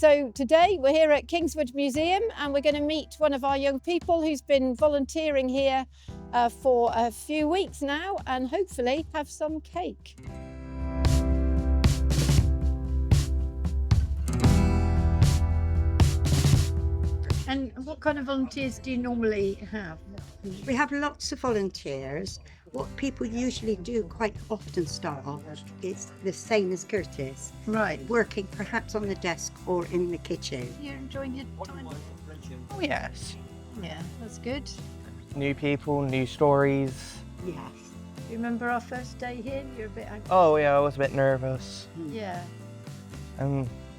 So today we're here at Kingswood Museum and we're going to meet one of our young people who's been volunteering here for a few weeks now and hopefully have some cake. And what kind of volunteers do you normally have? We have lots of volunteers. What people usually do quite often start off is the same as Curtis. Right. Working perhaps on the desk or in the kitchen. You're enjoying your time? Oh yes. Yeah, that's good. New people, new stories. Yes. Do you remember our first day here? You're a bit anxious. Oh yeah, I was a bit nervous. Yeah.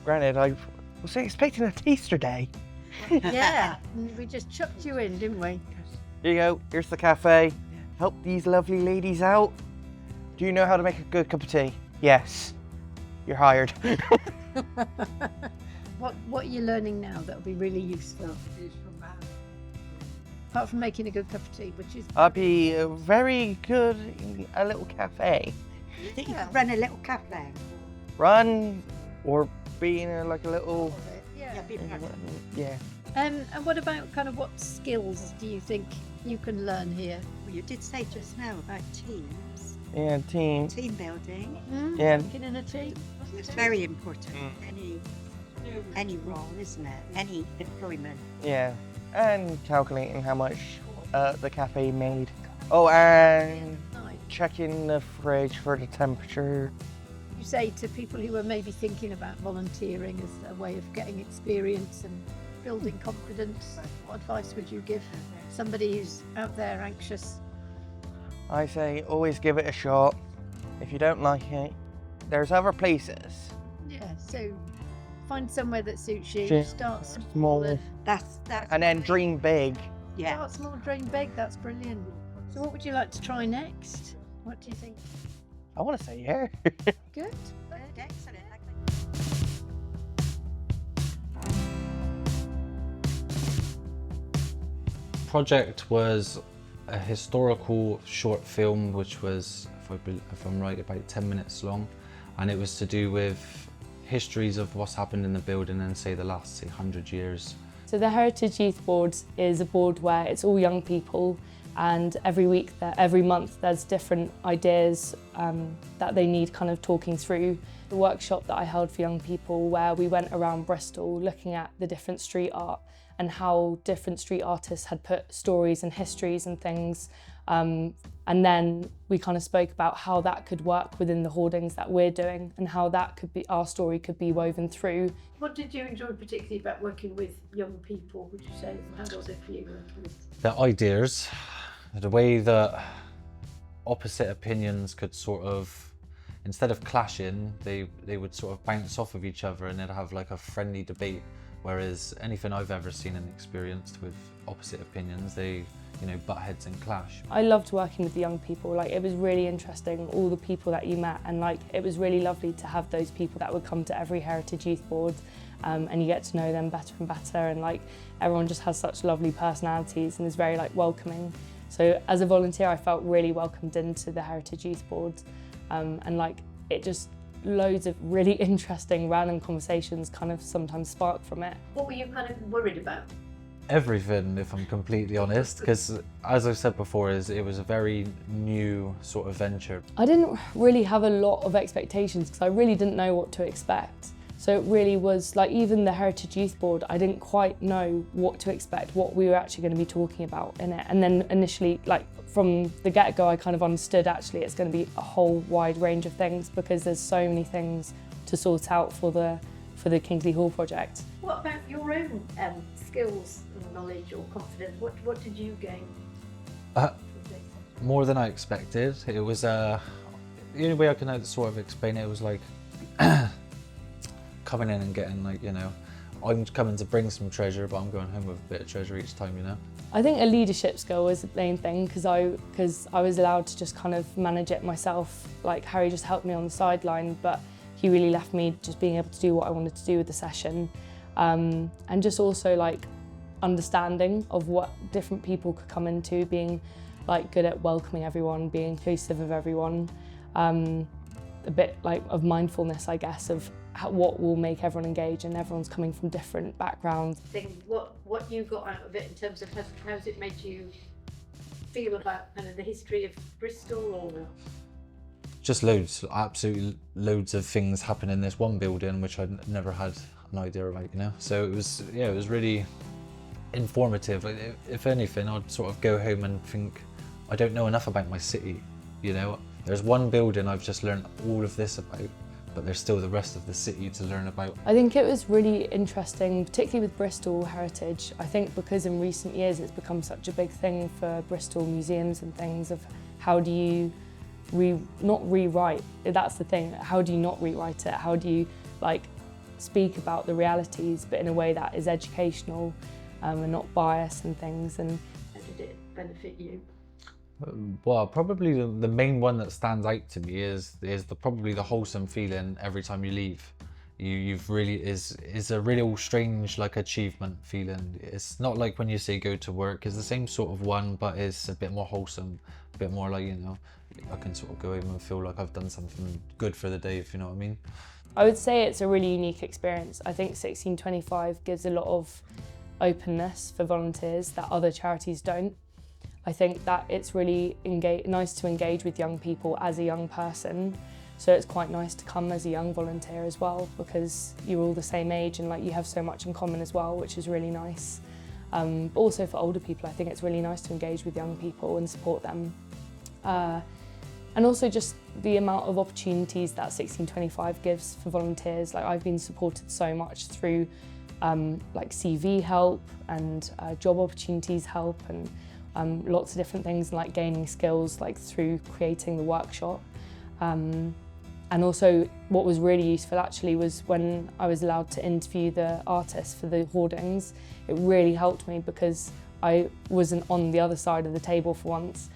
Granted, I was expecting a taster day. Yeah. And we just chucked you in, didn't we? Here you go, here's the cafe. Help these lovely ladies out. Do you know how to make a good cup of tea? Yes. You're hired. What are you learning now that'll be really useful? Apart from making a good cup of tea, which is... I'd be very good in a little cafe. I think you could run a little cafe. Run or be in like a little... Yeah. Be part of it. Yeah. And what about kind of what skills do you think you can learn here? Well, you did say just now about teams, Yeah, team. team building. Yeah. Working in a team? It's very important. Any role, isn't it? Any employment. Yeah. And calculating how much the cafe made. Oh, and Nice. checking the fridge for the temperature. You say to people who are maybe thinking about volunteering as a way of getting experience and building confidence, what advice would you give somebody who's out there anxious? I say always give it a shot. If you don't like it, there's other places. Yeah, so find somewhere that suits you, Just start small. small. That's And then dream big. yeah. Start small, dream big, that's brilliant. So what would you like to try next? What do you think? I want to say yeah. Good. Excellent. Project was a historical short film which was, if I'm right, about 10 minutes long, and it was to do with histories of what's happened in the building in, say, the last 100 years. So the Heritage Youth Board is a board where it's all young people, and every month there's different ideas that they need kind of talking through. The workshop that I held for young people, where we went around Bristol looking at the different street art and how different street artists had put stories and histories and things. And then we kind of spoke about how that could work within the hoardings that we're doing and how that could be, our story could be woven through. What did you enjoy particularly about working with young people, would you say? How was it for you working with? The ideas, the way that opposite opinions could sort of, instead of clashing, they would sort of bounce off of each other and they'd have like a friendly debate. Whereas anything I've ever seen and experienced with opposite opinions, they, butt heads and clash. I loved working with the young people. Like, it was really interesting, all the people that you met, and like it was really lovely to have those people that would come to every Heritage Youth Board, and you get to know them better and better, and like everyone just has such lovely personalities and is very like welcoming. So as a volunteer, I felt really welcomed into the Heritage Youth Board, and like it just loads of really interesting random conversations kind of sometimes spark from it. What were you kind of worried about? Everything, if I'm completely honest, because as I've said before, it was a very new sort of venture. I didn't really have a lot of expectations because I really didn't know what to expect. So it really was like, even the Heritage Youth Board, I didn't quite know what to expect, what we were actually going to be talking about in it. And then initially, like from the get-go, I kind of understood actually it's going to be a whole wide range of things because there's so many things to sort out for the Kingsley Hall project. What about your own skills and knowledge or confidence? What did you gain? More than I expected. It was the only way I can sort of explain it was like coming in and getting like, I'm coming to bring some treasure, but I'm going home with a bit of treasure each time, I think a leadership skill was the main thing because I was allowed to just kind of manage it myself. Like Harry just helped me on the sideline, but he really left me just being able to do what I wanted to do with the session, and just also like understanding of what different people could come into, being like good at welcoming everyone, being inclusive of everyone, a bit like of mindfulness, I guess, of what will make everyone engage, and everyone's coming from different backgrounds. What you got out of it in terms of how's it made you feel about kind of the history of Bristol, or Just loads, absolutely loads of things happen in this one building which I'd never had an idea about, you know. So it was, yeah, it was really informative. If anything, I'd sort of go home and think, I don't know enough about my city, you know. There's one building I've just learned all of this about, but there's still the rest of the city to learn about. I think it was really interesting, particularly with Bristol heritage. I think because in recent years it's become such a big thing for Bristol museums and things, of how do you not rewrite, that's the thing, how do you not rewrite it? How do you like speak about the realities but in a way that is educational and not biased and things? And how did it benefit you? Well, probably the main one that stands out to me is probably the wholesome feeling every time you leave. You've really is a real strange like achievement feeling. It's not like when you say go to work, it's the same sort of one, but it's a bit more wholesome, a bit more like, you know, I can sort of go home and feel like I've done something good for the day, if you know what I mean. I would say it's a really unique experience. I think 1625 gives a lot of openness for volunteers that other charities don't. I think that it's really nice to engage with young people as a young person. So it's quite nice to come as a young volunteer as well, because you're all the same age and like you have so much in common as well, which is really nice. But also for older people, I think it's really nice to engage with young people and support them. And also just the amount of opportunities that 1625 gives for volunteers. Like I've been supported so much through like CV help and job opportunities help, and lots of different things, like gaining skills like through creating the workshop. And also what was really useful actually was when I was allowed to interview the artists for the hoardings. It really helped me because I wasn't on the other side of the table for once.